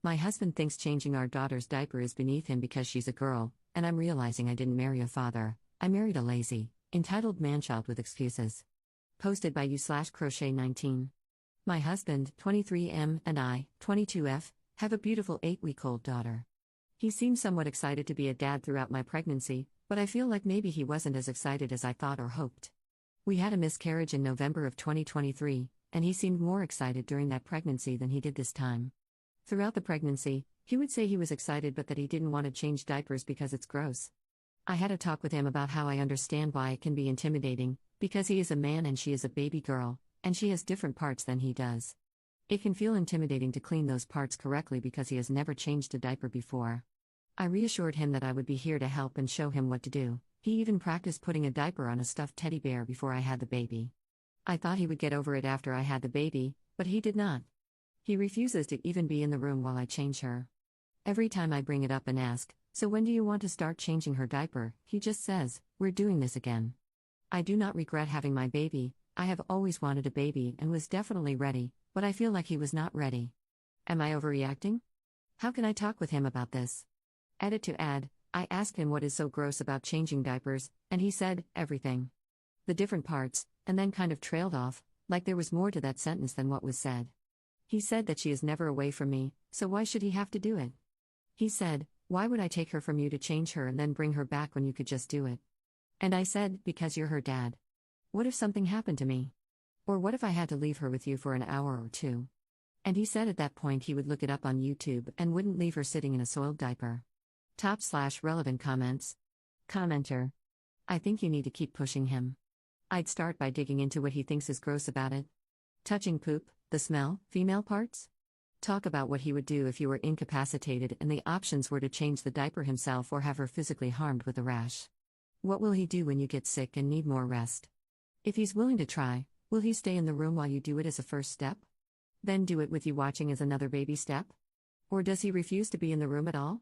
My husband thinks changing our daughter's diaper is beneath him because she's a girl, and I'm realizing I didn't marry a father. I married a lazy, entitled manchild with excuses. Posted by you/crochet19. My husband, 23M, and I, 22F, have a beautiful 8-week-old daughter. He seemed somewhat excited to be a dad throughout my pregnancy, but I feel like maybe he wasn't as excited as I thought or hoped. We had a miscarriage in November of 2023, and he seemed more excited during that pregnancy than he did this time. Throughout the pregnancy, he would say he was excited but that he didn't want to change diapers because it's gross. I had a talk with him about how I understand why it can be intimidating, because he is a man and she is a baby girl, and she has different parts than he does. It can feel intimidating to clean those parts correctly because he has never changed a diaper before. I reassured him that I would be here to help and show him what to do. He even practiced putting a diaper on a stuffed teddy bear before I had the baby. I thought he would get over it after I had the baby, but he did not. He refuses to even be in the room while I change her. Every time I bring it up and ask, "So when do you want to start changing her diaper?" he just says, "We're doing this again." I do not regret having my baby. I have always wanted a baby and was definitely ready, but I feel like he was not ready. Am I overreacting? How can I talk with him about this? Edit to add, I asked him what is so gross about changing diapers, and he said, everything. The different parts, and then kind of trailed off, like there was more to that sentence than what was said. He said that she is never away from me, so why should he have to do it? He said, "Why would I take her from you to change her and then bring her back when you could just do it?" And I said, "Because you're her dad. What if something happened to me? Or what if I had to leave her with you for an hour or two?" And he said at that point he would look it up on YouTube and wouldn't leave her sitting in a soiled diaper. Top/relevant comments. Commenter. I think you need to keep pushing him. I'd start by digging into what he thinks is gross about it. Touching poop, the smell, female parts? Talk about what he would do if you were incapacitated and the options were to change the diaper himself or have her physically harmed with a rash. What will he do when you get sick and need more rest? If he's willing to try, will he stay in the room while you do it as a first step? Then do it with you watching as another baby step? Or does he refuse to be in the room at all?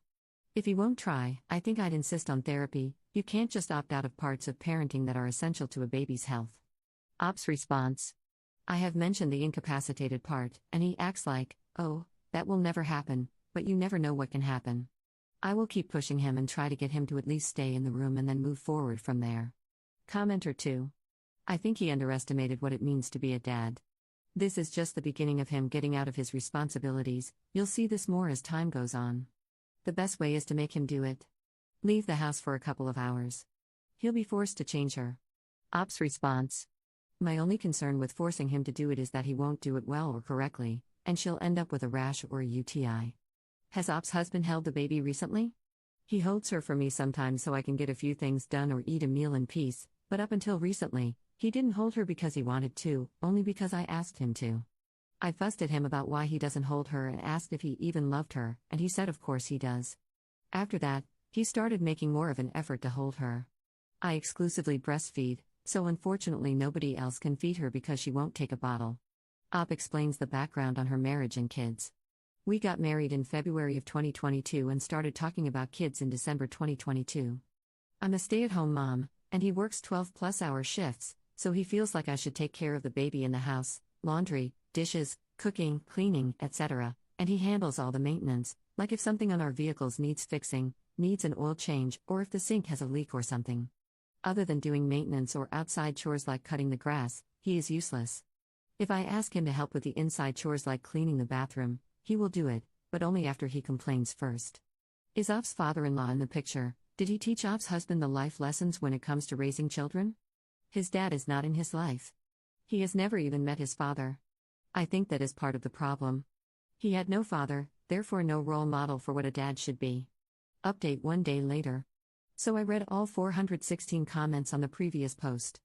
If he won't try, I think I'd insist on therapy. You can't just opt out of parts of parenting that are essential to a baby's health. Ops response. I have mentioned the incapacitated part, and he acts like, "Oh, that will never happen," but you never know what can happen. I will keep pushing him and try to get him to at least stay in the room and then move forward from there. Commenter 2. I think he underestimated what it means to be a dad. This is just the beginning of him getting out of his responsibilities. You'll see this more as time goes on. The best way is to make him do it. Leave the house for a couple of hours. He'll be forced to change her. Ops response. My only concern with forcing him to do it is that he won't do it well or correctly, and she'll end up with a rash or a UTI. Has Ops' husband held the baby recently? He holds her for me sometimes so I can get a few things done or eat a meal in peace, but up until recently, he didn't hold her because he wanted to, only because I asked him to. I fussed at him about why he doesn't hold her and asked if he even loved her, and he said of course he does. After that, he started making more of an effort to hold her. I exclusively breastfeed, so unfortunately nobody else can feed her because she won't take a bottle. Op explains the background on her marriage and kids. We got married in February of 2022 and started talking about kids in December 2022. I'm a stay-at-home mom, and he works 12-plus-hour shifts, so he feels like I should take care of the baby in the house, laundry, dishes, cooking, cleaning, etc., and he handles all the maintenance, like if something on our vehicles needs fixing, needs an oil change, or if the sink has a leak or something. Other than doing maintenance or outside chores like cutting the grass, he is useless. If I ask him to help with the inside chores like cleaning the bathroom, he will do it, but only after he complains first. Is Op's father-in-law in the picture? Did he teach Op's husband the life lessons when it comes to raising children? His dad is not in his life. He has never even met his father. I think that is part of the problem. He had no father, therefore no role model for what a dad should be. Update 1 day later. So I read all 416 comments on the previous post.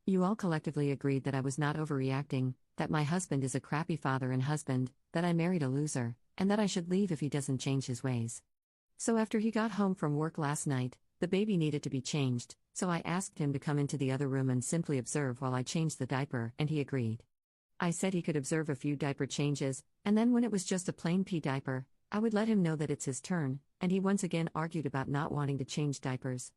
You all collectively agreed that I was not overreacting, that my husband is a crappy father and husband, that I married a loser, and that I should leave if he doesn't change his ways. So after he got home from work last night, the baby needed to be changed, so I asked him to come into the other room and simply observe while I changed the diaper, and he agreed. I said he could observe a few diaper changes, and then when it was just a plain pee diaper, I would let him know that it's his turn, and he once again argued about not wanting to change diapers.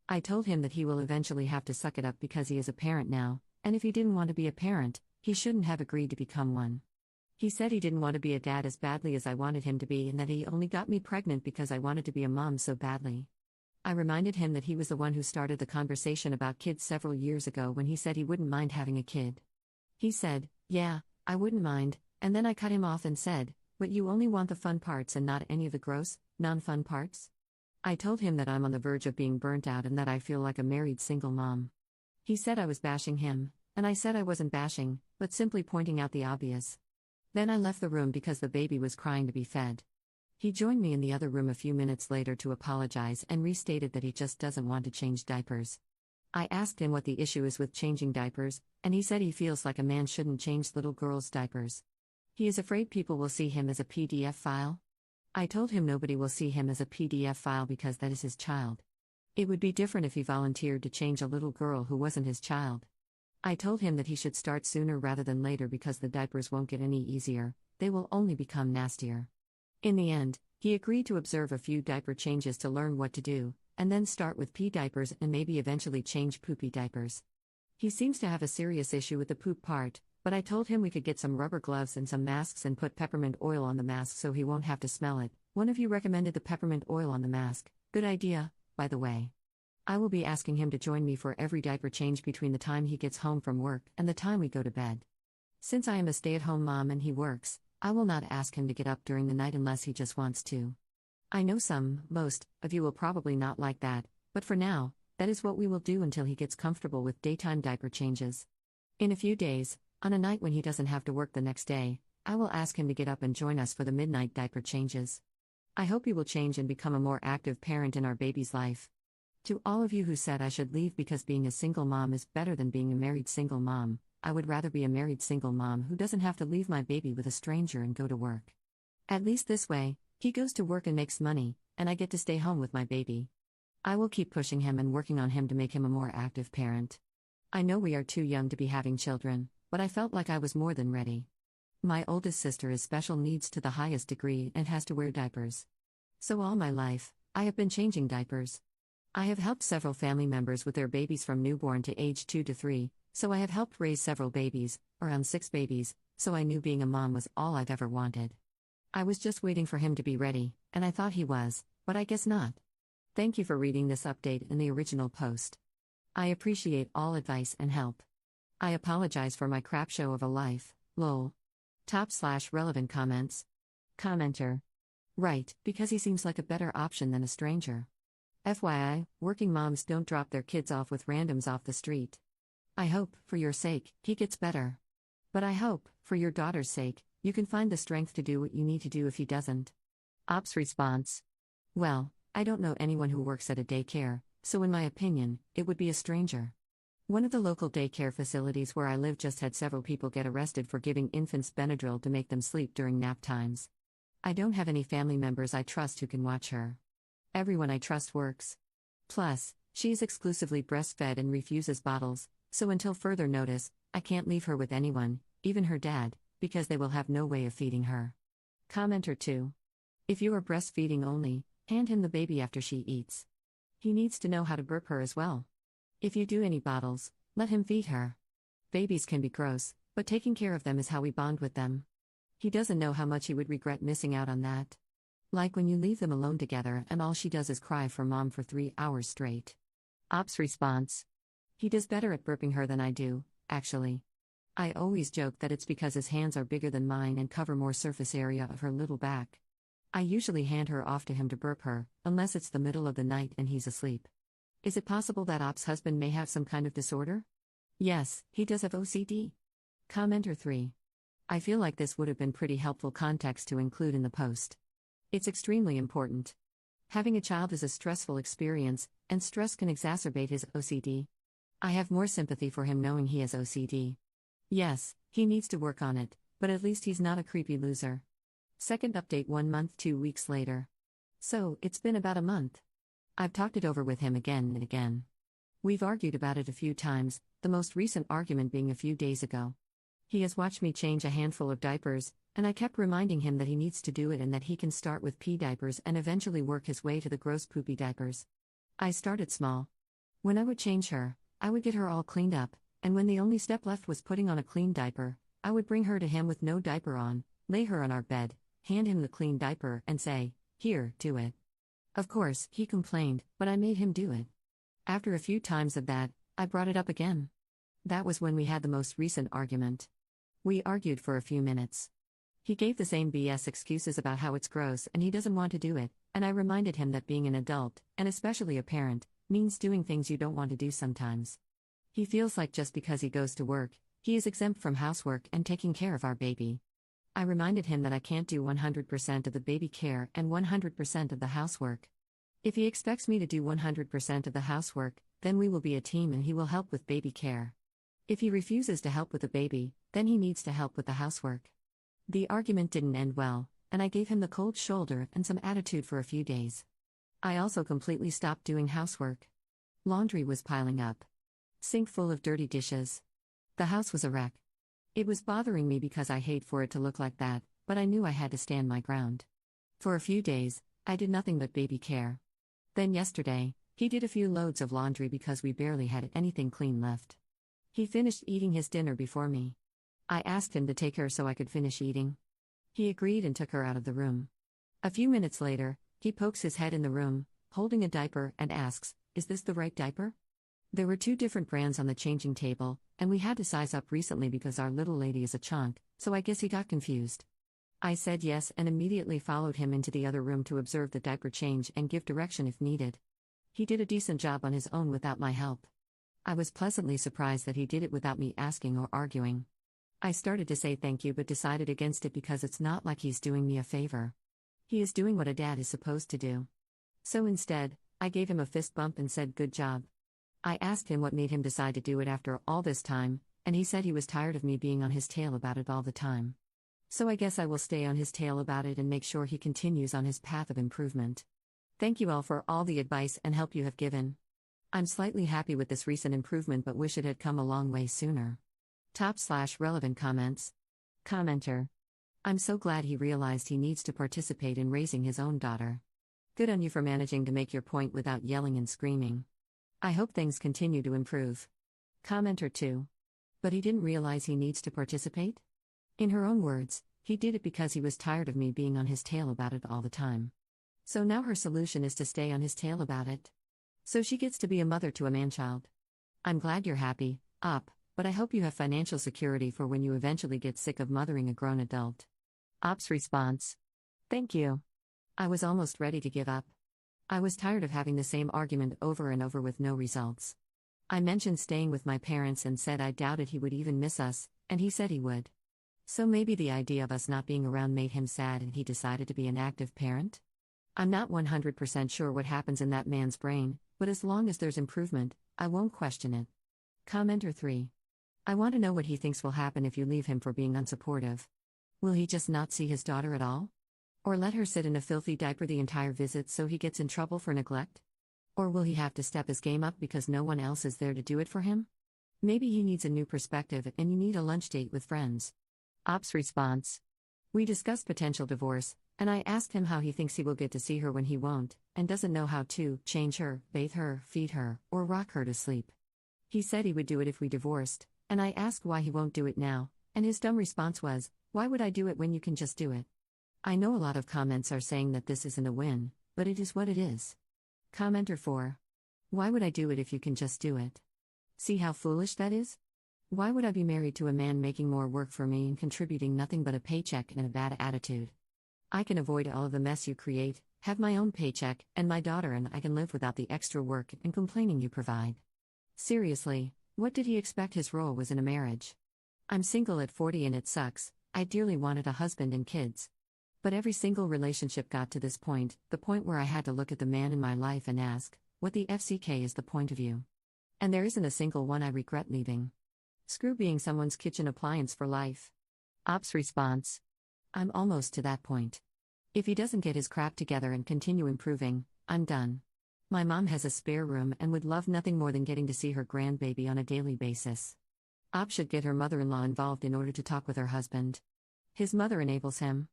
I told him that he will eventually have to suck it up because he is a parent now, and if he didn't want to be a parent, he shouldn't have agreed to become one. He said he didn't want to be a dad as badly as I wanted him to be and that he only got me pregnant because I wanted to be a mom so badly. I reminded him that he was the one who started the conversation about kids several years ago when he said he wouldn't mind having a kid. He said, "Yeah, I wouldn't mind," and then I cut him off and said, "But you only want the fun parts and not any of the gross, non-fun parts?" I told him that I'm on the verge of being burnt out and that I feel like a married single mom. He said I was bashing him, and I said I wasn't bashing, but simply pointing out the obvious. Then I left the room because the baby was crying to be fed. He joined me in the other room a few minutes later to apologize and restated that he just doesn't want to change diapers. I asked him what the issue is with changing diapers, and he said he feels like a man shouldn't change little girls' diapers. He is afraid people will see him as a PDF file. I told him nobody will see him as a PDF file because that is his child. It would be different if he volunteered to change a little girl who wasn't his child. I told him that he should start sooner rather than later because the diapers won't get any easier, they will only become nastier. In the end, he agreed to observe a few diaper changes to learn what to do, and then start with pee diapers and maybe eventually change poopy diapers. He seems to have a serious issue with the poop part, but I told him we could get some rubber gloves and some masks and put peppermint oil on the mask so he won't have to smell it. One of you recommended the peppermint oil on the mask. Good idea, by the way. I will be asking him to join me for every diaper change between the time he gets home from work and the time we go to bed. Since I am a stay-at-home mom and he works, I will not ask him to get up during the night unless he just wants to. I know most of you will probably not like that, but for now, that is what we will do until he gets comfortable with daytime diaper changes. In a few days, on a night when he doesn't have to work the next day, I will ask him to get up and join us for the midnight diaper changes. I hope he will change and become a more active parent in our baby's life. To all of you who said I should leave because being a single mom is better than being a married single mom, I would rather be a married single mom who doesn't have to leave my baby with a stranger and go to work. At least this way, he goes to work and makes money, and I get to stay home with my baby. I will keep pushing him and working on him to make him a more active parent. I know we are too young to be having children, but I felt like I was more than ready. My oldest sister is special needs to the highest degree and has to wear diapers. So all my life, I have been changing diapers. I have helped several family members with their babies from newborn to age 2 to 3, so I have helped raise several babies, around 6 babies, so I knew being a mom was all I've ever wanted. I was just waiting for him to be ready, and I thought he was, but I guess not. Thank you for reading this update in the original post. I appreciate all advice and help. I apologize for my crap show of a life, lol. Top/relevant comments. Commenter. Right, because he seems like a better option than a stranger. FYI, working moms don't drop their kids off with randoms off the street. I hope, for your sake, he gets better. But I hope, for your daughter's sake, you can find the strength to do what you need to do if he doesn't. Op's response. Well, I don't know anyone who works at a daycare, so in my opinion, it would be a stranger. One of the local daycare facilities where I live just had several people get arrested for giving infants Benadryl to make them sleep during nap times. I don't have any family members I trust who can watch her. Everyone I trust works. Plus, she is exclusively breastfed and refuses bottles, so until further notice, I can't leave her with anyone, even her dad, because they will have no way of feeding her. Commenter 2. If you are breastfeeding only, hand him the baby after she eats. He needs to know how to burp her as well. If you do any bottles, let him feed her. Babies can be gross, but taking care of them is how we bond with them. He doesn't know how much he would regret missing out on that. Like when you leave them alone together and all she does is cry for mom for 3 hours straight. Op's response. He does better at burping her than I do, actually. I always joke that it's because his hands are bigger than mine and cover more surface area of her little back. I usually hand her off to him to burp her, unless it's the middle of the night and he's asleep. Is it possible that Op's husband may have some kind of disorder? Yes, he does have OCD. Commenter 3. I feel like this would have been pretty helpful context to include in the post. It's extremely important. Having a child is a stressful experience, and stress can exacerbate his OCD. I have more sympathy for him knowing he has OCD. Yes, he needs to work on it, but at least he's not a creepy loser. Second update 1 month 2 weeks later. So, it's been about a month. I've talked it over with him again and again. We've argued about it a few times, the most recent argument being a few days ago. He has watched me change a handful of diapers, and I kept reminding him that he needs to do it and that he can start with pee diapers and eventually work his way to the gross poopy diapers. I started small. When I would change her, I would get her all cleaned up, and when the only step left was putting on a clean diaper, I would bring her to him with no diaper on, lay her on our bed, hand him the clean diaper, and say, "Here, do it." Of course, he complained, but I made him do it. After a few times of that, I brought it up again. That was when we had the most recent argument. We argued for a few minutes. He gave the same BS excuses about how it's gross and he doesn't want to do it, and I reminded him that being an adult, and especially a parent, means doing things you don't want to do sometimes. He feels like just because he goes to work, he is exempt from housework and taking care of our baby. I reminded him that I can't do 100% of the baby care and 100% of the housework. If he expects me to do 100% of the housework, then we will be a team and he will help with baby care. If he refuses to help with the baby, then he needs to help with the housework. The argument didn't end well, and I gave him the cold shoulder and some attitude for a few days. I also completely stopped doing housework. Laundry was piling up. Sink full of dirty dishes. The house was a wreck. It was bothering me because I hate for it to look like that, but I knew I had to stand my ground. For a few days, I did nothing but baby care. Then yesterday, he did a few loads of laundry because we barely had anything clean left. He finished eating his dinner before me. I asked him to take her so I could finish eating. He agreed and took her out of the room. A few minutes later, he pokes his head in the room, holding a diaper, and asks, "Is this the right diaper?" There were 2 different brands on the changing table, and we had to size up recently because our little lady is a chunk, so I guess he got confused. I said yes and immediately followed him into the other room to observe the diaper change and give direction if needed. He did a decent job on his own without my help. I was pleasantly surprised that he did it without me asking or arguing. I started to say thank you but decided against it because it's not like he's doing me a favor. He is doing what a dad is supposed to do. So instead, I gave him a fist bump and said good job. I asked him what made him decide to do it after all this time, and he said he was tired of me being on his tail about it all the time. So I guess I will stay on his tail about it and make sure he continues on his path of improvement. Thank you all for all the advice and help you have given. I'm slightly happy with this recent improvement but wish it had come a long way sooner. Top/relevant comments. Commenter. I'm so glad he realized he needs to participate in raising his own daughter. Good on you for managing to make your point without yelling and screaming. I hope things continue to improve. Commenter 2. But he didn't realize he needs to participate? In her own words, he did it because he was tired of me being on his tail about it all the time. So now her solution is to stay on his tail about it. So she gets to be a mother to a man-child. I'm glad you're happy, Op, but I hope you have financial security for when you eventually get sick of mothering a grown adult. Op's response. Thank you. I was almost ready to give up. I was tired of having the same argument over and over with no results. I mentioned staying with my parents and said I doubted he would even miss us, and he said he would. So maybe the idea of us not being around made him sad and he decided to be an active parent? I'm not 100% sure what happens in that man's brain, but as long as there's improvement, I won't question it. Commenter 3. I want to know what he thinks will happen if you leave him for being unsupportive. Will he just not see his daughter at all? Or let her sit in a filthy diaper the entire visit so he gets in trouble for neglect? Or will he have to step his game up because no one else is there to do it for him? Maybe he needs a new perspective and you need a lunch date with friends. Op's response. We discussed potential divorce, and I asked him how he thinks he will get to see her when he won't, and doesn't know how to change her, bathe her, feed her, or rock her to sleep. He said he would do it if we divorced, and I asked why he won't do it now, and his dumb response was, "Why would I do it when you can just do it?" I know a lot of comments are saying that this isn't a win, but it is what it is. Commenter 4. Why would I do it if you can just do it? See how foolish that is? Why would I be married to a man making more work for me and contributing nothing but a paycheck and a bad attitude? I can avoid all of the mess you create, have my own paycheck and my daughter, and I can live without the extra work and complaining you provide. Seriously, what did he expect his role was in a marriage? I'm single at 40 and it sucks. I dearly wanted a husband and kids. But every single relationship got to this point, the point where I had to look at the man in my life and ask, what the FCK is the point of you? And there isn't a single one I regret leaving. Screw being someone's kitchen appliance for life. Op's response. I'm almost to that point. If he doesn't get his crap together and continue improving, I'm done. My mom has a spare room and would love nothing more than getting to see her grandbaby on a daily basis. Op should get her mother-in-law involved in order to talk with her husband. His mother enables him.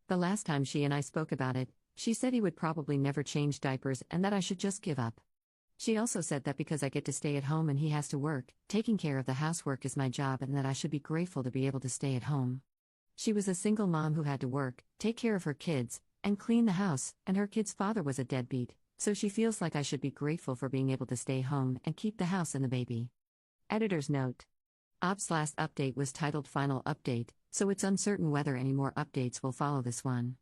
The last time she and I spoke about it, she said he would probably never change diapers and that I should just give up. She also said that because I get to stay at home and he has to work, taking care of the housework is my job and that I should be grateful to be able to stay at home. She was a single mom who had to work, take care of her kids, and clean the house, and her kid's father was a deadbeat, so she feels like I should be grateful for being able to stay home and keep the house and the baby. Editor's note. Ops last update was titled Final Update, so it's uncertain whether any more updates will follow this one.